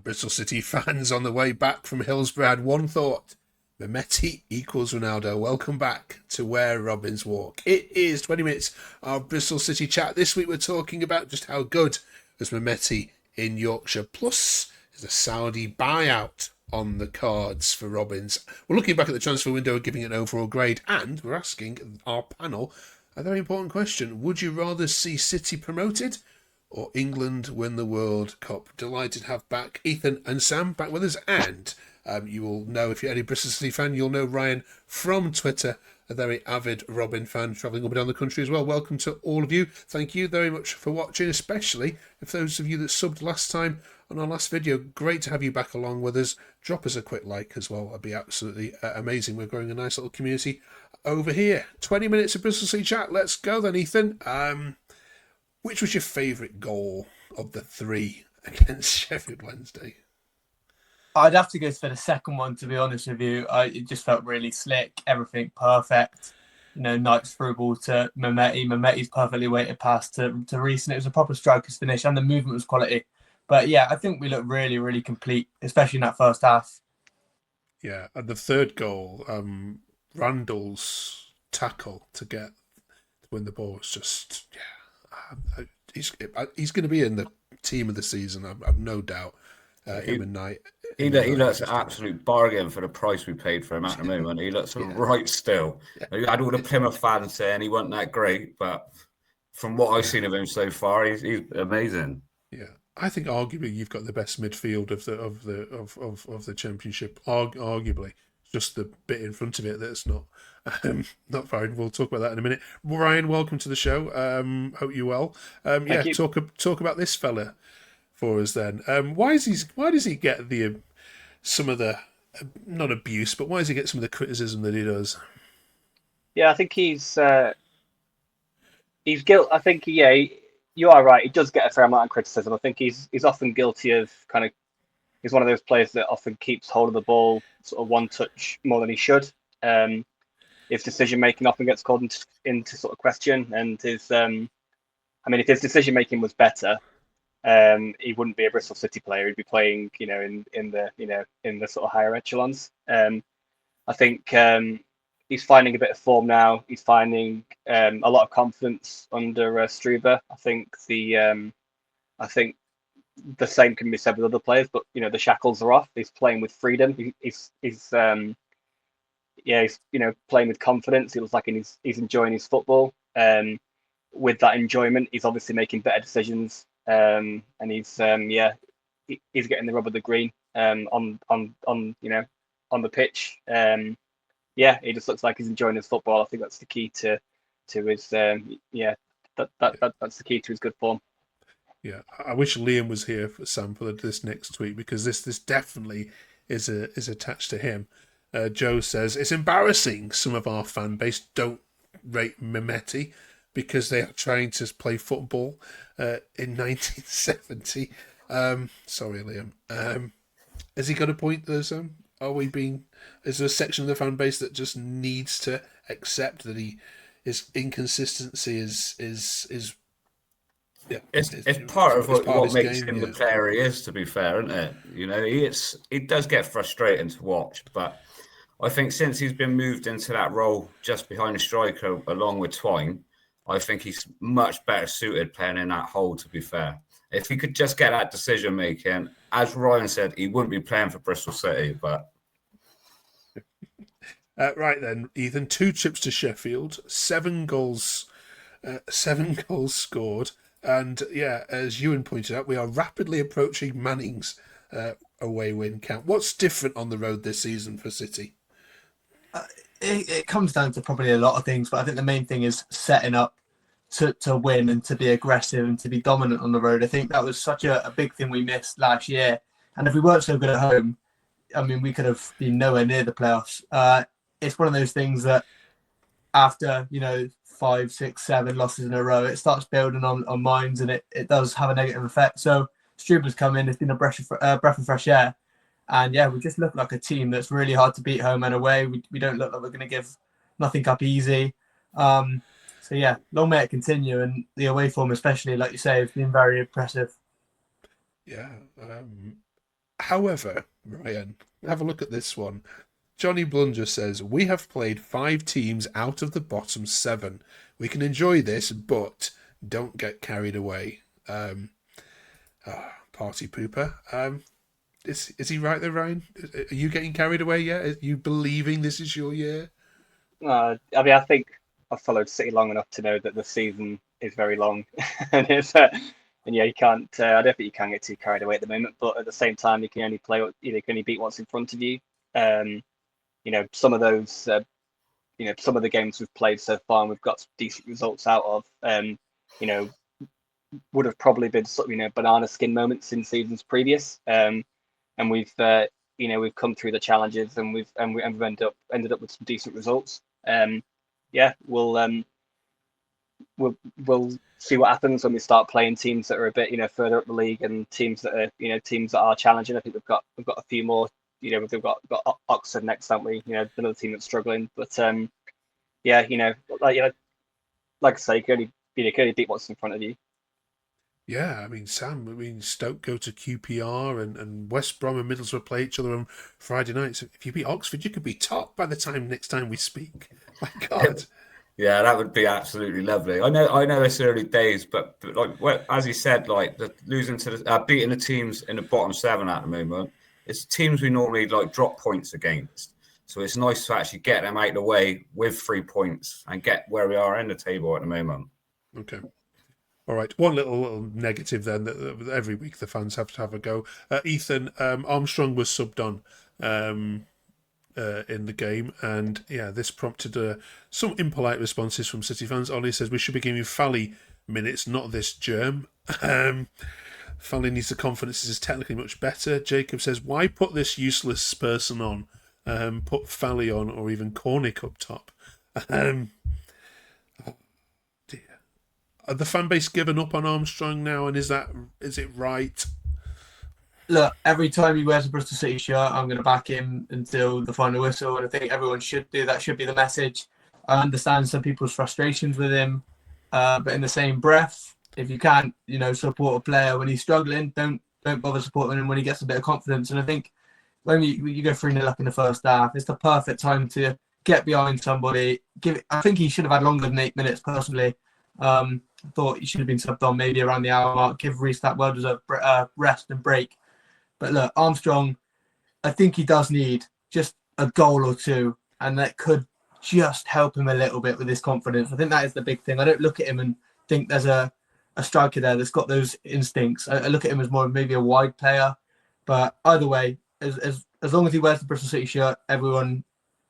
Bristol City fans on the way back from Hillsborough had one thought: Mehmeti equals Ronaldo. Welcome back to Where Robins Walk. It is 20 minutes of Bristol City chat. This week we're talking about just how good was Mehmeti in Yorkshire. Plus, there's a Saudi buyout on the cards for Robins. We're looking back at the transfer window and giving it an overall grade, and we're asking our panel a very important question. Would you rather see City promoted or England win the World Cup? Delighted to have back Ethan and Sam back with us, and you will know, if you're any Bristol City fan, you'll know Ryan from Twitter, a very avid Robin fan travelling up and down the country as well. Welcome to all of you. Thank you very much for watching, especially if those of you that subbed last time on our last video. Great to have you back along with us. Drop us a quick like as well. That'd be absolutely amazing. We're growing a nice little community over here. 20 minutes of Bristol City chat. Let's go then, Ethan. Which was your favourite goal of the three against Sheffield Wednesday? I'd have to go for the second one, to be honest with you. It just felt really slick, everything perfect. Knight's through ball to Mehmeti. Mehmeti's perfectly weighted pass to Reece, and it was a proper striker's finish, and the movement was quality. But yeah, I think we looked really, really complete, especially in that first half. Yeah, and the third goal, Randall's tackle to win the ball was just, he's going to be in the team of the season. I've no doubt. Him and Knight. He looks an absolute bargain for the price we paid for him at the moment. He looks right still. You had all the Plymouth fans saying he wasn't that great, but from what I've seen of him so far, he's amazing. Yeah, I think arguably you've got the best midfield of the championship. Arguably, just the bit in front of it that's not fine. We'll talk about that in a minute. Ryan, welcome to the show. Hope you're well. Thank you. Talk about this fella for us then. Why does he get some of the not abuse, but why does he get some of the criticism that he does? Yeah, I think he's guilty. I think you are right. He does get a fair amount of criticism. I think he's often guilty of he's one of those players that often keeps hold of the ball sort of one touch more than he should. His decision making often gets called into sort of question, and his if his decision making was better, he wouldn't be a Bristol City player. He'd be playing, in the sort of higher echelons. I think he's finding a bit of form now. He's finding a lot of confidence under Struber. I think the same can be said with other players, but the shackles are off. He's playing with freedom. He's playing with confidence. It looks like he's enjoying his football. With that enjoyment, he's obviously making better decisions. And he's getting the rub of the green on the pitch. He just looks like he's enjoying his football. I think that's the key to his that's the key to his good form. Yeah, I wish Liam was here for Sam for this next tweet, because this definitely is attached to him. Joe says it's embarrassing some of our fan base don't rate Mehmeti because they are trying to play football in 1970. Sorry, Liam. Has he got a point there, Sam? Is there a section of the fan base that just needs to accept that his inconsistency is it's part of what makes game, him the player he is, to be fair, isn't it? He does get frustrating to watch, but I think since he's been moved into that role just behind the striker along with Twine, I think he's much better suited playing in that hole, to be fair. If he could just get that decision making, as Ryan said, he wouldn't be playing for Bristol City, but... Right then, Ethan, 2 trips to Sheffield, 7 goals scored, and as Ewan pointed out, we are rapidly approaching Manning's away win count. What's different on the road this season for City? It comes down to probably a lot of things, but I think the main thing is setting up to win and to be aggressive and to be dominant on the road. I think that was such a big thing we missed last year, and if we weren't so good at home, we could have been nowhere near the playoffs. It's one of those things that after 5, 6, 7 losses in a row, it starts building on minds, and it does have a negative effect. So Struber's come in, it's been a breath of fresh air, and we just look like a team that's really hard to beat home and away. We don't look like we're going to give nothing up easy. Long may it continue, and the away form especially, like you say, has been very impressive. Yeah, However, Ryan, have a look at this one. Johnny Blunger says, we have played 5 teams out of the bottom 7. We can enjoy this, but don't get carried away. Party pooper. Is he right there, Ryan? Are you getting carried away yet? Are you believing this is your year? I mean, I think I've followed City long enough to know that the season is very long, and yeah, you can't. I don't think you can get too carried away at the moment. But at the same time, you can only you can only beat what's in front of you. Some of those, some of the games we've played so far, and we've got some decent results out of. Would have probably been banana skin moments in seasons previous. And we've come through the challenges, and we've ended up with some decent results. We'll see what happens when we start playing teams that are a bit further up the league, and teams that are challenging. I think we've got a few more. We've got Oxford next, haven't we? Another team that's struggling. But like I say, you can only beat what's in front of you. Yeah, I mean, Sam, Stoke go to QPR and West Brom and Middlesbrough play each other on Friday nights. If you beat Oxford, you could be top by the next time we speak. My God. Yeah, that would be absolutely lovely. I know it's early days, but as you said, losing to beating the teams in the bottom 7 at the moment, it's teams we normally drop points against. So it's nice to actually get them out of the way with 3 points and get where we are in the table at the moment. Okay. All right. One little negative then that every week the fans have to have a go. Ethan, Armstrong was subbed on in the game, and this prompted some impolite responses from City fans. Ollie says we should be giving Fally minutes, not this germ. Fally needs the confidence. This is technically much better. Jacob says, why put this useless person on? Put Fally on, or even Cornick up top. Are the fan base given up on Armstrong now, and is it right? Look, every time he wears a Bristol City shirt, I'm going to back him until the final whistle, and I think everyone should do that. Should be the message. I understand some people's frustrations with him, but in the same breath, if you can't, support a player when he's struggling, don't bother supporting him when he gets a bit of confidence. And I think when you go 3-0 up in the first half, it's the perfect time to get behind somebody. I think he should have had longer than 8 minutes personally. Thought he should have been subbed on maybe around the hour mark. Give Reece that well-deserved rest and break. But look, Armstrong, I think he does need just a goal or two, and that could just help him a little bit with his confidence. I think that is the big thing. I don't look at him and think there's a striker there that's got those instincts. I look at him as more maybe a wide player. But either way, as long as he wears the Bristol City shirt, everyone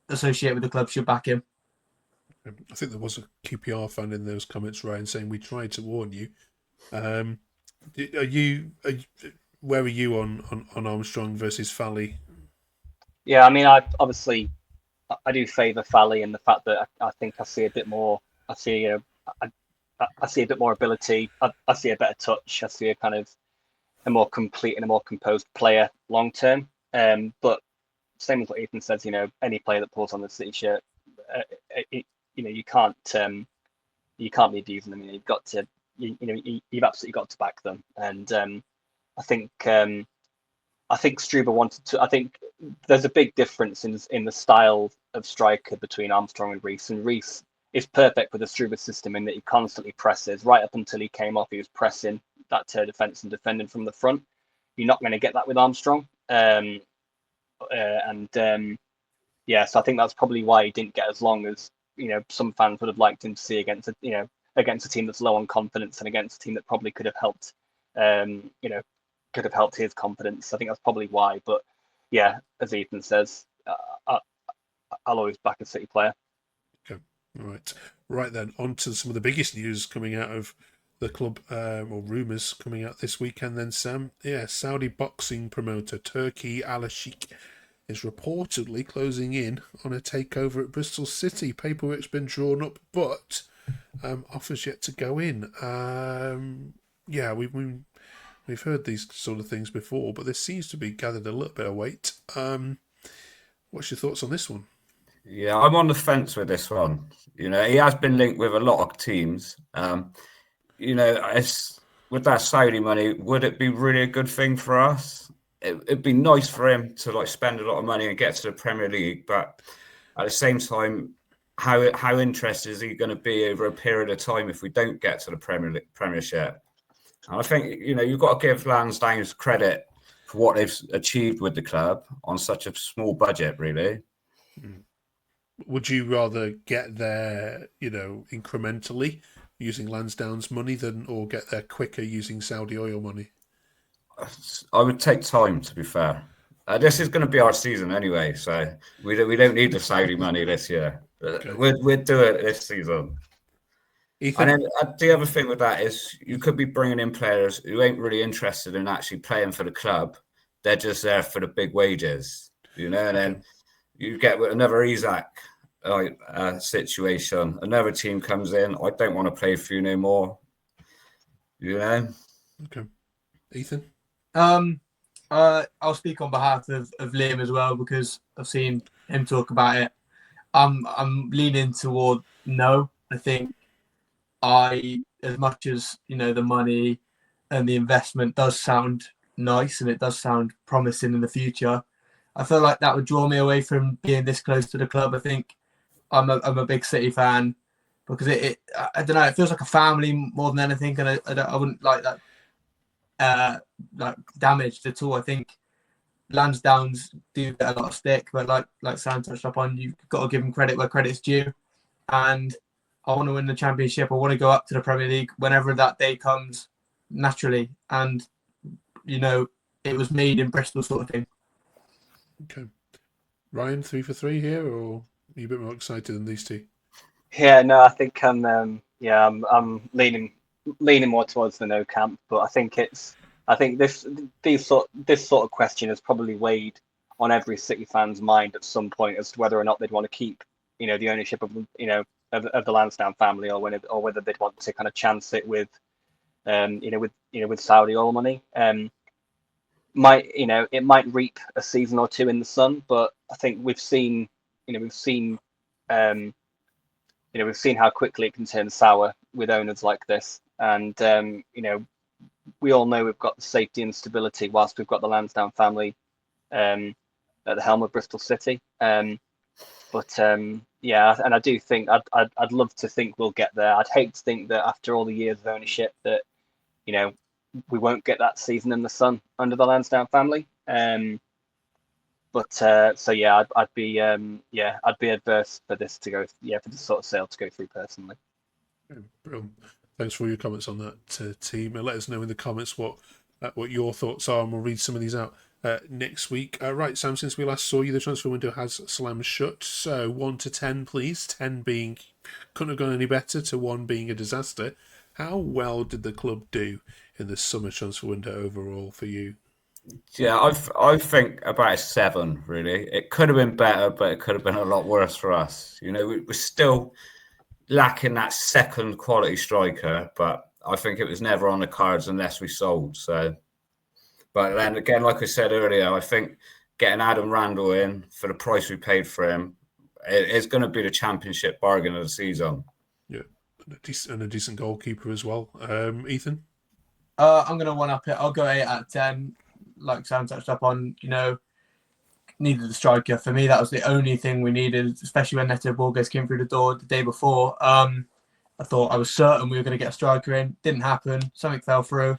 associated with the club should back him. I think there was a QPR fan in those comments, Ryan, saying we tried to warn you. Where are you on Armstrong versus Fally? Yeah, I mean, I do favour Fally in the fact that I think I see a bit more. I see a bit more ability. I see a better touch. I see a more complete and a more composed player long term. But same as what Ethan says, any player that pulls on the City shirt, you can't be abusing them. You've got to, you've absolutely got to back them. And I think Struber wanted to. I think there's a big difference in the style of striker between Armstrong and Reece. And Reece is perfect with the Struber system in that he constantly presses. Right up until he came off, he was pressing that defence and defending from the front. You're not going to get that with Armstrong. So I think that's probably why he didn't get as long as some fans would have liked him to see against a team that's low on confidence and against a team that probably could have helped his confidence. I think that's probably why. But yeah, as Ethan says, I'll always back a City player. Okay, right then. On to some of the biggest news coming out of the club, or rumours coming out this weekend. Then Sam, Saudi boxing promoter Turki Al-Sheikh is reportedly closing in on a takeover at Bristol City. Paperwork's been drawn up, but offers yet to go in. We've heard these sort of things before, but this seems to be gathered a little bit of weight. What's your thoughts on this one? Yeah, I'm on the fence with this one. He has been linked with a lot of teams. With that Saudi money, would it be really a good thing for us? it'd be nice for him to like spend a lot of money and get to the Premier League, but at the same time, how interested is he going to be over a period of time if we don't get to the Premiership? And I think you've got to give Lansdowne credit for what they've achieved with the club on such a small budget, really. Would you rather get there, incrementally using Lansdowne's money or get there quicker using Saudi oil money? I would take time, to be fair. This is going to be our season anyway, so we don't need the Saudi money this year. Okay. We'd do it this season. Ethan? And then the other thing with that is you could be bringing in players who ain't really interested in actually playing for the club. They're just there for the big wages, and then you get another Isaac situation. Another team comes in. I don't want to play for you no more. Okay. Ethan? I'll speak on behalf of Liam as well because I've seen him talk about it. I'm leaning toward no. I think as much as the money and the investment does sound nice and it does sound promising in the future, I feel like that would draw me away from being this close to the club. I think I'm a big City fan because I don't know, it feels like a family more than anything, and I wouldn't like that like damaged at all. I think Lansdowns do get a lot of stick, but like Sam touched up on, you've got to give them credit where credit's due. And I want to win the Championship. I want to go up to the Premier League whenever that day comes, naturally. And it was made in Bristol, sort of thing. Okay, Ryan, 3 for 3 here, or are you a bit more excited than these two? Yeah, no, I think I'm leaning more towards the no camp, but I think this sort of question has probably weighed on every City fan's mind at some point as to whether or not they'd want to keep the ownership of the Lansdowne family, or whether they'd want to kind of chance it with with Saudi oil money. It might reap a season or two in the sun, but I think we've seen how quickly it can turn sour with owners like this. And we all know we've got the safety and stability whilst we've got the Lansdowne family at the helm of Bristol City. And I do think I'd love to think we'll get there. I'd hate to think that after all the years of ownership that we won't get that season in the sun under the Lansdowne family. I'd be adverse for this to go, for this sort of sale to go through personally. Brilliant. Thanks for all your comments on that, team. Let us know in the comments what your thoughts are, and we'll read some of these out next week. Right, Sam, since we last saw you, the transfer window has slammed shut. So 1 to 10, please. 10 being couldn't have gone any better, to 1 being a disaster. How well did the club do in the summer transfer window overall for you? Yeah, I think about a 7, really. It could have been better, but it could have been a lot worse for us. We're still lacking that second quality striker, but I think it was never on the cards unless we sold. So, but then again, like I said earlier, I think getting Adam Randall in for the price we paid for him is going to be the Championship bargain of the season. Yeah, and a decent goalkeeper as well. Ethan? I'm going to one-up it. I'll go 8 out of 10. Like Sam touched up on, needed a striker. For me, that was the only thing we needed, especially when Neto Borges came through the door the day before. I was certain we were going to get a striker in. Didn't happen. Something fell through.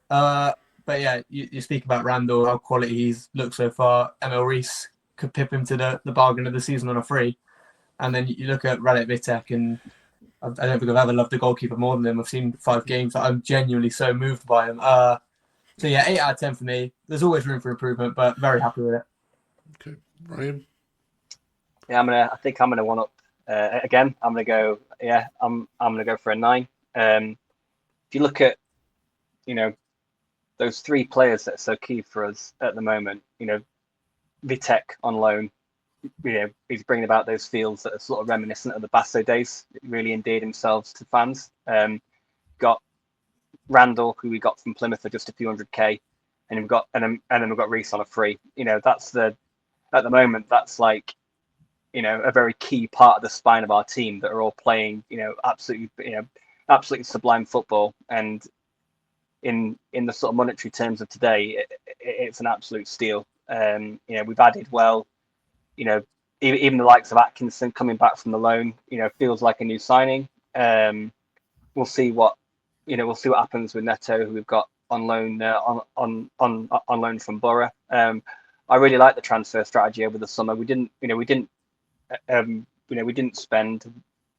But yeah, you speak about Randall, how quality he's looked so far. Emil Rees could pip him to the bargain of the season on a free. And then you look at Radek Vitek, and I don't think I've ever loved a goalkeeper more than him. I've seen 5 games that I'm genuinely so moved by him. So yeah, 8 out of 10 for me. There's always room for improvement, but very happy with it. Okay, Ryan. Yeah, I think I'm gonna one up again. I'm gonna go. Yeah, I'm gonna go for a 9. If you look at, those 3 players that are so key for us at the moment, Vitek on loan, he's bringing about those fields that are sort of reminiscent of the Basso days. It really endeared themselves to fans. Got Randall, who we got from Plymouth for just a few $100K, and we've got Rees on a free. At the moment, that's like, a very key part of the spine of our team that are all playing, absolutely sublime football. And in the sort of monetary terms of today, it's an absolute steal. We've added well. Even the likes of Atkinson coming back from the loan, feels like a new signing. We'll see what happens with Neto, who we've got on loan on loan from Borough. I really like the transfer strategy over the summer. We didn't spend.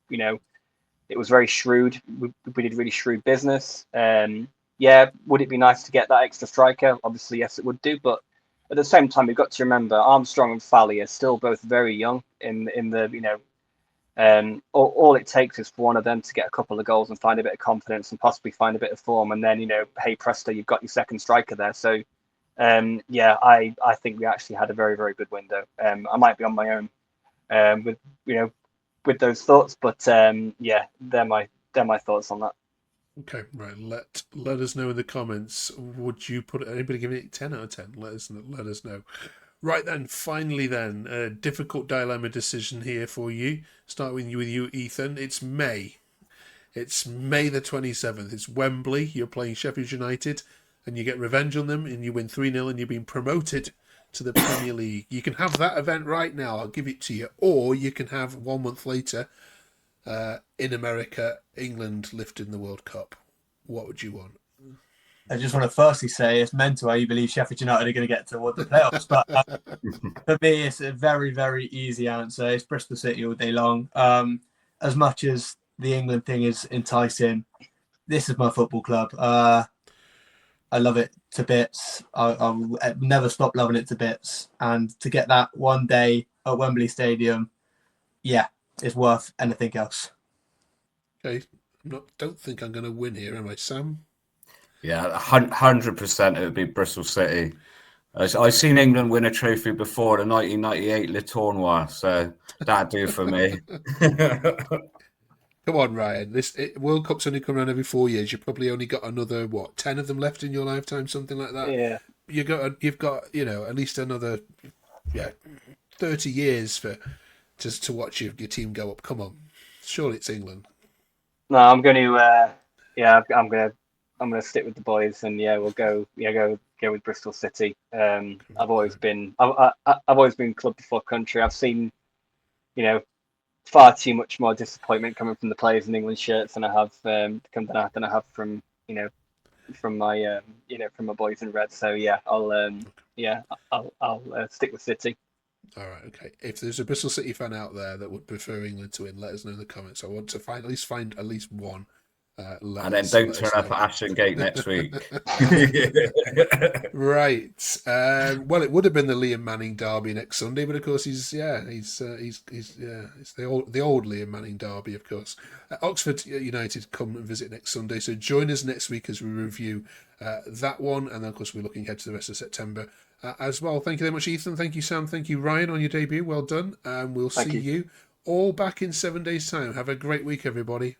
It was very shrewd. We did really shrewd business. Would it be nice to get that extra striker? Obviously, yes, it would do. But at the same time, we've got to remember Armstrong and Fally are still both very young. All it takes is for one of them to get a couple of goals and find a bit of confidence and possibly find a bit of form, and then hey presto, you've got your second striker there. So I think we actually had a very, very good window. I might be on my own with those thoughts, but they're my thoughts on that. Okay, right. Let us know in the comments. Would you put anybody giving it 10 out of 10? Let us know. Right then, finally then, a difficult dilemma decision here for you. Start with you, Ethan. It's May. It's May the 27th. It's Wembley. You're playing Sheffield United, and you get revenge on them, and you win 3-0, and you've been promoted to the Premier League. You can have that event right now. I'll give it to you. Or you can have 1 month later, in America, England lifting the World Cup. What would you want? I just want to firstly say it's mental how you believe Sheffield United are going to get toward the playoffs. But for me, it's a very, very easy answer. It's Bristol City all day long. As much as the England thing is enticing, this is my football club. I love it to bits. I'll never stop loving it to bits. And to get that one day at Wembley Stadium, it's worth anything else. Okay, don't think I'm going to win here, am I, Sam? Yeah, 100% it would be Bristol City. I've seen England win a trophy before, the 1998 Le Tournoi, so that'd do for me. Come on, Ryan. World Cup's only come around every 4 years. You've probably only got another 10 of them left in your lifetime, something like that. Yeah, You've got at least another 30 years for just to watch your team go up. Come on, surely it's England. no, I'm going to I'm going to stick with the boys, and we'll go with Bristol City. I've always been club before country. I've seen far too much more disappointment coming from the players in England shirts than I have from from my boys in red. So I'll stick with City. All right, okay. If there's a Bristol City fan out there that would prefer England to win, let us know in the comments. I want to find at least one. And then don't turn up at Ashton Gate next week. Right. Well, it would have been the Liam Manning derby next Sunday, but of course it's the old Liam Manning derby, of course. Oxford United come and visit next Sunday, so join us next week as we review that one, and then of course we're looking ahead to the rest of September as well. Thank you very much, Ethan. Thank you, Sam. Thank you, Ryan, on your debut. Well done, and we'll see you all back in 7 days' time. Have a great week, everybody.